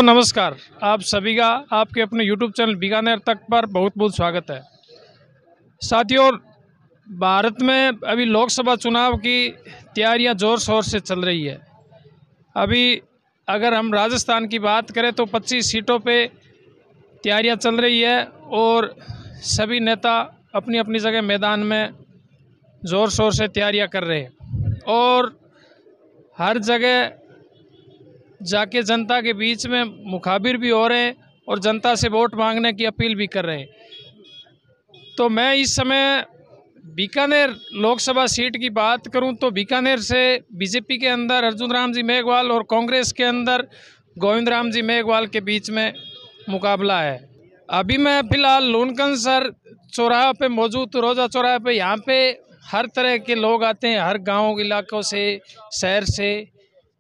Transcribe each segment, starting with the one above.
नमस्कार, आप सभी का आपके अपने YouTube चैनल बीकानेर तक पर बहुत बहुत स्वागत है। साथियों, भारत में अभी लोकसभा चुनाव की तैयारियां ज़ोर शोर से चल रही है। अभी अगर हम राजस्थान की बात करें तो 25 सीटों पे तैयारियां चल रही है और सभी नेता अपनी अपनी जगह मैदान में ज़ोर शोर से तैयारियां कर रहे हैं और हर जगह जाके जनता के बीच में मुखाबिर भी हो रहे हैं और जनता से वोट मांगने की अपील भी कर रहे हैं। तो मैं इस समय बीकानेर लोकसभा सीट की बात करूं तो बीकानेर से बीजेपी के अंदर अर्जुन राम जी मेघवाल और कांग्रेस के अंदर गोविंद राम जी मेघवाल के बीच में मुकाबला है। अभी मैं फ़िलहाल लूनकंसर चौराहा पे मौजूद, रोजा चौराहे पे। यहाँ पे हर तरह के लोग आते हैं, हर गाँव इलाकों से, शहर से।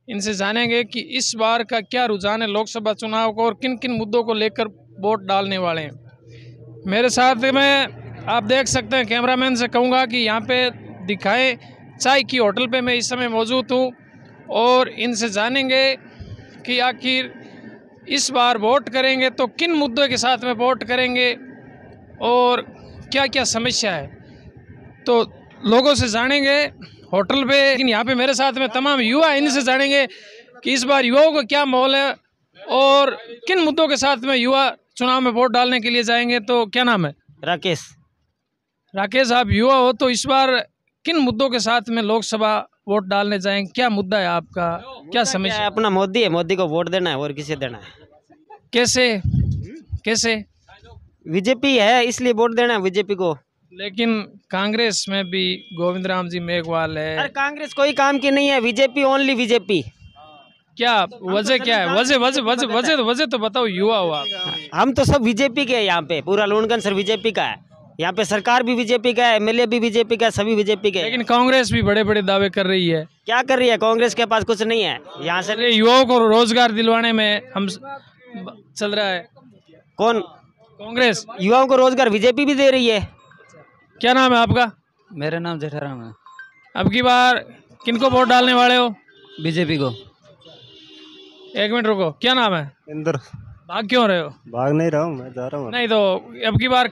इनसे जानेंगे कि इस बार का क्या रुझान है लोकसभा चुनाव को और किन किन मुद्दों को लेकर वोट डालने वाले हैं। मेरे साथ में आप देख सकते हैं, कैमरामैन से कहूँगा कि यहाँ पे दिखाएं। चाय की होटल पे मैं इस समय मौजूद हूँ और इनसे जानेंगे कि आखिर इस बार वोट करेंगे तो किन मुद्दों के साथ में वोट करेंगे और क्या क्या समस्या है। तो लोगों से जानेंगे होटल पे। लेकिन यहाँ पे मेरे साथ में तमाम युवा, इनसे जानेंगे कि इस बार युवाओं का क्या माहौल है और किन मुद्दों के साथ में युवा चुनाव में वोट डालने के लिए जाएंगे। तो क्या नाम है? राकेश। राकेश, आप युवा हो तो इस बार किन मुद्दों के साथ में लोकसभा वोट डालने जाएंगे? क्या मुद्दा है आपका, क्या समस्या है? अपना मोदी है, मोदी को वोट देना है और किसे देना है? कैसे कैसे? बीजेपी है इसलिए वोट देना है बीजेपी को। लेकिन कांग्रेस में भी गोविंद राम जी मेघवाल है। अरे कांग्रेस कोई काम की नहीं है, बीजेपी ओनली बीजेपी। क्या वजह क्या है? वजह तो बताओ, युवा हो आप। हम तो सब बीजेपी के हैं यहाँ पे, पूरा लूनकंसर बीजेपी का है। यहाँ पे सरकार भी बीजेपी का है, एमएलए भी बीजेपी का है, सभी बीजेपी के। लेकिन कांग्रेस भी बड़े बड़े दावे कर रही है। क्या कर रही है? कांग्रेस के पास कुछ नहीं है। यहाँ से युवाओं को रोजगार दिलवाने में हम चल रहा है। कौन? कांग्रेस। युवाओं को रोजगार बीजेपी भी दे रही है। क्या नाम है आपका? मेरा नाम जेठाराम है। अब की बार किनको वोट डालने वाले हो? बीजेपी को। एक मिनट रुको, क्या नाम है? इंदर। भाग क्यों रहे हो? भाग नहीं रहा हूँ, मैं जा रहा हूँ। नहीं तो अब की बार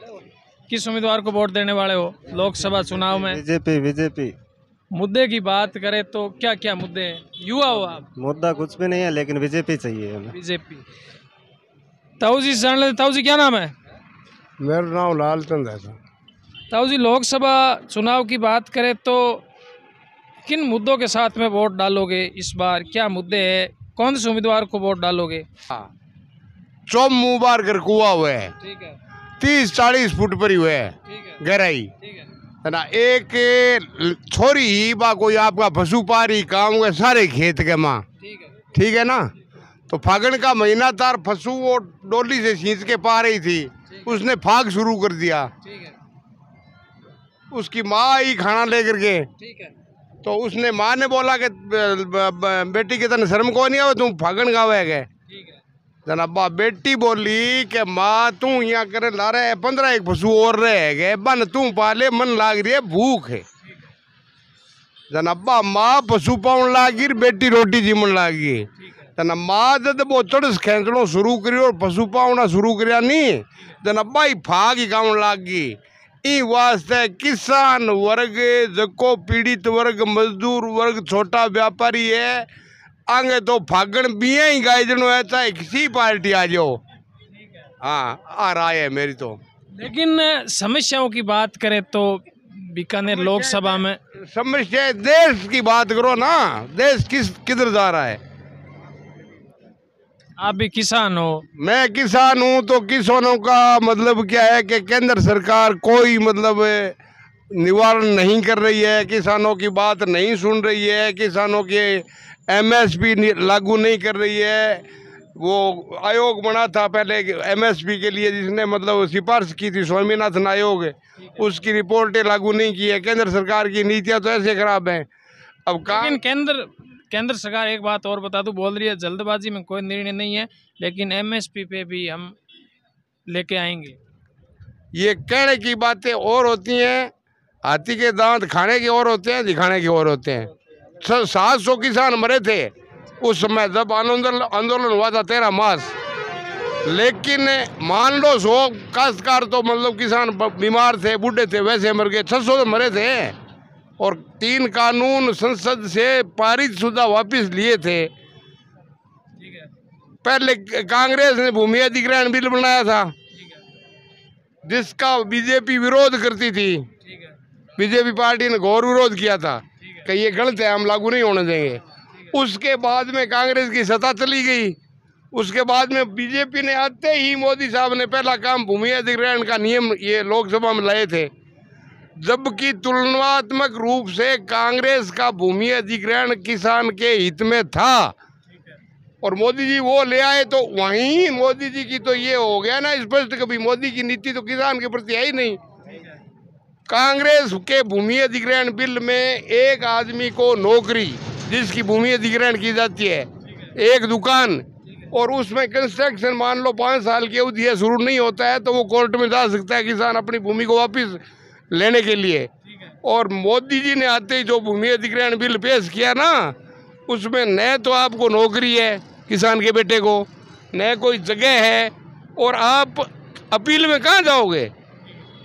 किस उम्मीदवार को वोट देने वाले हो लोकसभा चुनाव में? बीजेपी। मुद्दे की बात करें तो क्या क्या मुद्दे हैं? युवा हो आप। मुद्दा कुछ भी नहीं है, लेकिन बीजेपी चाहिए हमें। बीजेपी। ताऊ जी जान लेते। ताऊ जी क्या नाम है? मेरा नाम लालचंद है। ताऊ जी, लोकसभा चुनाव की बात करें तो किन मुद्दों के साथ में वोट डालोगे इस बार? क्या मुद्दे हैं? कौन से उम्मीदवार को वोट डालोगे? चौब मुबार कर कुआ हुए है, ठीक है। 30-40 फुट पर ही हुए है, ठीक है। गहराई ठीक है ना। एक छोरी ही बा कोई आपका पशुपारी काम हुए सारे खेत के माँ, ठीक है। ठीक है ना। तो फागण का महीना तार फसू वो डोली से खींच के पा रही थी, उसने फाग शुरू कर दिया। ठीक है। उसकी माँ आई खाना लेकर के, ठीक है। तो उसने माँ ने बोला कि बेटी के तन शर्म को नहीं आवे, तुम फागण गावे गए। ठीक है। जनाबा बेटी बोली कि माँ तू यहाँ करे ला रहे 15 एक पशु और रह गए, बन तू पाले, मन लाग रही है, भूख है। जनाबा माँ पशु पाउन लागी, बेटी रोटी जीवन लागी। जना माँ जब वो चढ़ खेचड़ो शुरू करी और पशु पाउना शुरू करिया नहीं, जनाबा ही फाग ही गाँव लागी। ई वास्ते किसान वर्ग, जको पीड़ित वर्ग, मजदूर वर्ग, छोटा व्यापारी है, आगे तो फागण बिया ही गाय जनो है, चाहे किसी पार्टी आ जाओ। हाँ, आ रहा है मेरी तो। लेकिन समस्याओं की बात करें तो बीकानेर लोकसभा में समस्या देश की बात करो ना, देश किधर जा रहा है। आप भी किसान हो। मैं किसान हूँ, तो किसानों का मतलब क्या है कि केंद्र सरकार कोई मतलब निवारण नहीं कर रही है, किसानों की बात नहीं सुन रही है, किसानों के एमएसपी लागू नहीं कर रही है। वो आयोग बना था पहले एमएसपी के लिए, जिसने मतलब सिफारिश की थी, स्वामीनाथन आयोग, उसकी रिपोर्टें लागू नहीं की है। केंद्र सरकार की नीतियाँ तो ऐसे खराब हैं। अब लेकिन केंद्र सरकार एक बात और बता दूं, बोल रही है जल्दबाजी में कोई निर्णय नहीं है, लेकिन एमएसपी पे भी हम लेके आएंगे। ये कहने की बातें और होती हैं, हाथी के दांत खाने के और होते हैं, दिखाने के और होते हैं। 700 किसान मरे थे उस समय जब आंदोलन हुआ था 13 मार्च। लेकिन मान लो 100 काश्तकार तो मतलब किसान बीमार थे, बूढ़े थे, वैसे मर गए, 600 तो मरे थे। और 3 कानून संसद से पारित शुदा वापस लिए थे। पहले कांग्रेस ने भूमि अधिग्रहण बिल बनाया था, जिसका बीजेपी विरोध करती थी। बीजेपी पार्टी ने घोर विरोध किया था कि ये गलत है, हम लागू नहीं होने देंगे। उसके बाद में कांग्रेस की सत्ता चली गई। उसके बाद में बीजेपी ने आते ही मोदी साहब ने पहला काम भूमि अधिग्रहण का नियम ये लोकसभा में लाए थे, जबकि तुलनात्मक रूप से कांग्रेस का भूमि अधिग्रहण किसान के हित में था। और मोदी जी वो ले आए, तो वहीं मोदी जी की तो ये हो गया ना स्पष्ट, कभी मोदी की नीति तो किसान के प्रति है ही नहीं। कांग्रेस के भूमि अधिग्रहण बिल में एक आदमी को नौकरी जिसकी भूमि अधिग्रहण की जाती है, एक दुकान, और उसमें कंस्ट्रक्शन मान लो 5 साल की अवधि है, शुरू नहीं होता है तो वो कोर्ट में जा सकता है किसान अपनी भूमि को वापस लेने के लिए। और मोदी जी ने आते ही जो भूमि अधिग्रहण बिल पेश किया ना, उसमें न तो आपको नौकरी है किसान के बेटे को, न कोई जगह है, और आप अपील में कहाँ जाओगे?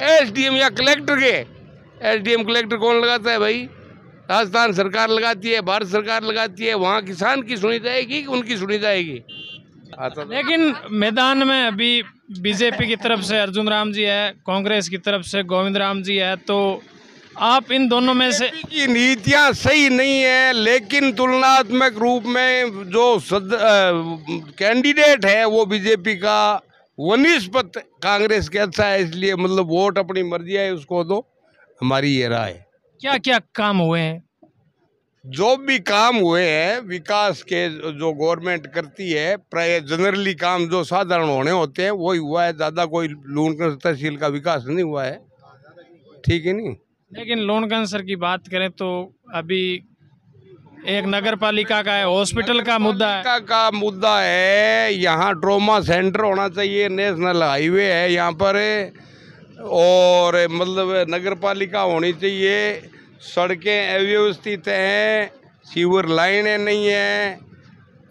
एसडीएम या कलेक्टर के। एसडीएम कलेक्टर कौन लगाता है भाई? राजस्थान सरकार लगाती है, भारत सरकार लगाती है। वहाँ किसान की सुनी जाएगी कि उनकी सुनी जाएगी? लेकिन मैदान में अभी बीजेपी की तरफ से अर्जुन राम जी है, कांग्रेस की तरफ से गोविंद राम जी है, तो आप इन दोनों में से की नीतियां सही नहीं है, लेकिन तुलनात्मक रूप में जो कैंडिडेट है वो बीजेपी का वनिस्पत कांग्रेस के अच्छा है, इसलिए मतलब वोट अपनी मर्जी है उसको दो, हमारी ये राय है। क्या क्या काम हुए हैं? जो भी काम हुए हैं विकास के, जो गवर्नमेंट करती है, प्राय जनरली काम जो साधारण होने होते हैं वही हुआ है। ज़्यादा कोई लूणकंस तहसील का विकास नहीं हुआ है, ठीक है नहीं। लेकिन लोणकंसर की बात करें तो अभी एक नगर पालिका का है, हॉस्पिटल का मुद्दा है। यहाँ ट्रॉमा सेंटर होना चाहिए, नेशनल हाईवे है यहाँ पर, और मतलब नगर पालिका होनी चाहिए। सड़कें अव्यवस्थित हैं, सीवर लाइनें नहीं हैं,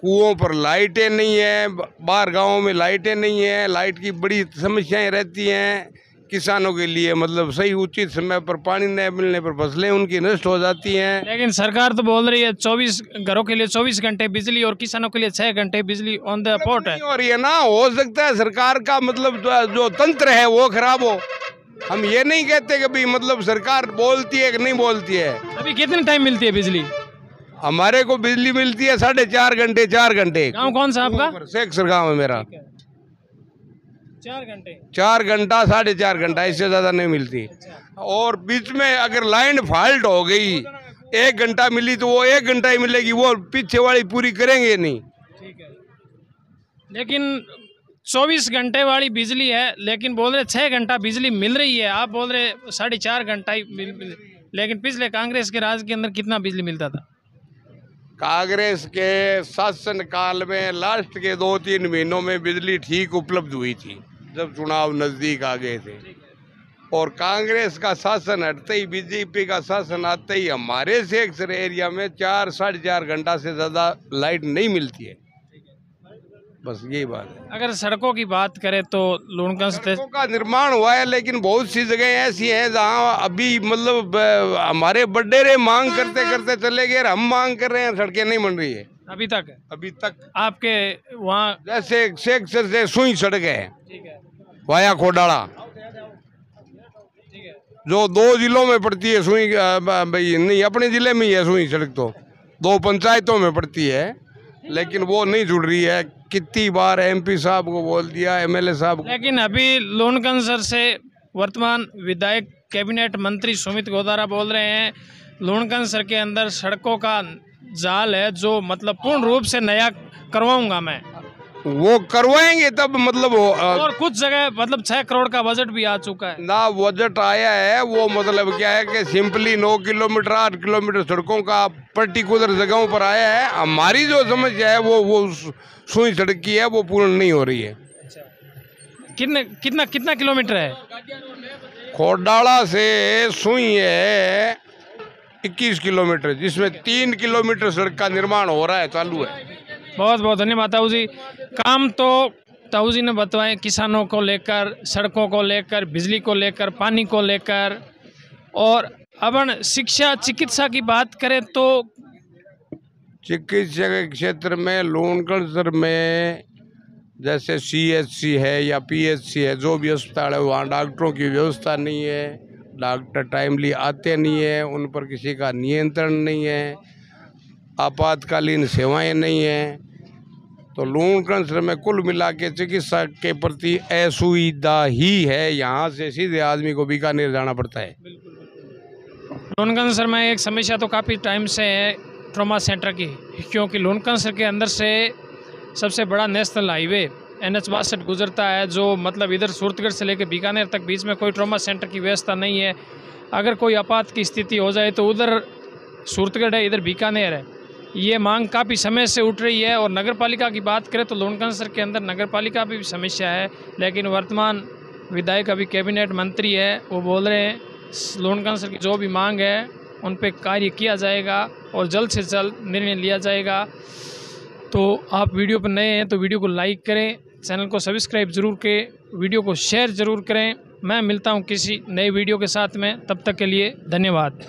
कुओं पर लाइटें नहीं हैं, बाहर गांवों में लाइटें नहीं हैं, लाइट की बड़ी समस्याएं रहती हैं किसानों के लिए। मतलब सही उचित समय पर पानी न मिलने पर फसलें उनकी नष्ट हो जाती हैं। लेकिन सरकार तो बोल रही है 24 घरों के लिए 24 घंटे बिजली और किसानों के लिए 6 घंटे बिजली ऑन द स्पॉट है। और ये ना हो सकता है सरकार का मतलब जो तंत्र है वो खराब हो। हम ये नहीं कहते कि भाई मतलब सरकार बोलती है कि नहीं बोलती है। अभी कितने टाइम मिलती है बिजली? हमारे को बिजली मिलती है 4.5 घंटे 4 घंटे। गाँव कौन सा आपका? शेखसर गाँव है मेरा। 4 घंटे 4 घंटा 4.5 घंटा, इससे ज़्यादा नहीं मिलती। और बीच में अगर लाइन फॉल्ट हो गई 1 घंटा मिली तो वो 1 घंटा ही मिलेगी, वो पीछे वाली पूरी करेंगे नहीं। ठीक है, लेकिन 24 घंटे वाली बिजली है, लेकिन बोल रहे 6 घंटा बिजली मिल रही है, आप बोल रहे 4.5 घंटा ही लेकिन पिछले कांग्रेस के राज के अंदर कितना बिजली मिलता था? कांग्रेस के शासन काल में लास्ट के 2-3 महीनों में बिजली ठीक उपलब्ध हुई थी, जब चुनाव नज़दीक आ गए थे। और कांग्रेस का शासन हटते ही, बीजेपी का शासन आते ही हमारे शेखसर एरिया में 4-4.5 घंटा से ज़्यादा लाइट नहीं मिलती है। बस यही बात है। अगर सड़कों की बात करें तो लूणकंस सड़कों का निर्माण हुआ है, लेकिन बहुत सी जगह ऐसी हैं जहाँ अभी मतलब हमारे बडेरे मांग करते करते चले गए, हम मांग कर रहे हैं, सड़कें नहीं बन रही है अभी तक। आपके वहाँ जैसे शेखसर से सुई सड़क है वाया खोडाला, जो 2 जिलों में पड़ती है सुई, भाई नहीं अपने जिले में ही है सुई सड़क, तो 2 पंचायतों में पड़ती है, लेकिन वो नहीं जुड़ रही है। कितनी बार एमपी साहब को बोल दिया, एमएलए साहब को। लेकिन अभी लोणकंसर से वर्तमान विधायक कैबिनेट मंत्री सुमित गोदारा बोल रहे हैं लोणकंसर के अंदर सड़कों का जाल है जो मतलब पूर्ण रूप से नया करवाऊंगा मैं। वो करवाएंगे तब मतलब और कुछ जगह मतलब 6 करोड़ का बजट भी आ चुका है ना। बजट आया है, वो मतलब क्या है कि सिंपली 9 किलोमीटर 8 किलोमीटर सड़कों का पर्टिकुलर जगहों पर आया है। हमारी जो समस्या है वो सुई सड़क की है, वो पूर्ण नहीं हो रही है। कितना किलोमीटर है? खोडाला से सुई है 21 किलोमीटर, जिसमें 3 किलोमीटर सड़क का निर्माण हो रहा है, चालू है। बहुत बहुत धन्यवाद ताऊ जी। काम तो ताऊ जी ने बताए, किसानों को लेकर, सड़कों को लेकर, बिजली को लेकर, पानी को लेकर। और अपन शिक्षा चिकित्सा की बात करें तो चिकित्सा के क्षेत्र में लूणकरणसर में जैसे CHC है या PHC है, जो भी अस्पताल है, वहाँ डॉक्टरों की व्यवस्था नहीं है, डॉक्टर टाइमली आते नहीं है, उन पर किसी का नियंत्रण नहीं है, आपातकालीन सेवाएं नहीं हैं। तो लूणकरणसर में कुल मिला के चिकित्सा के प्रति असुविधा ही है। यहाँ से सीधे आदमी को बीकानेर जाना पड़ता है। लूणकरणसर में एक समस्या तो काफ़ी टाइम से है ट्रॉमा सेंटर की, क्योंकि लूणकरणसर के अंदर से सबसे बड़ा नेशनल हाईवे NH 62 गुजरता है, जो मतलब इधर सूरतगढ़ से लेकर बीकानेर तक बीच में कोई ट्रॉमा सेंटर की व्यवस्था नहीं है। अगर कोई आपात की स्थिति हो जाए तो उधर सूरतगढ़ है, इधर बीकानेर है। ये मांग काफ़ी समय से उठ रही है। और नगरपालिका की बात करें तो लूणकरणसर के अंदर नगरपालिका भी समस्या है, लेकिन वर्तमान विधायक अभी कैबिनेट मंत्री है, वो बोल रहे हैं लूणकरणसर की जो भी मांग है उन पे कार्य किया जाएगा और जल्द से जल्द निर्णय लिया जाएगा। तो आप वीडियो पर नए हैं तो वीडियो को लाइक करें, चैनल को सब्सक्राइब जरूर करें, वीडियो को शेयर ज़रूर करें। मैं मिलता हूं किसी नए वीडियो के साथ में, तब तक के लिए धन्यवाद।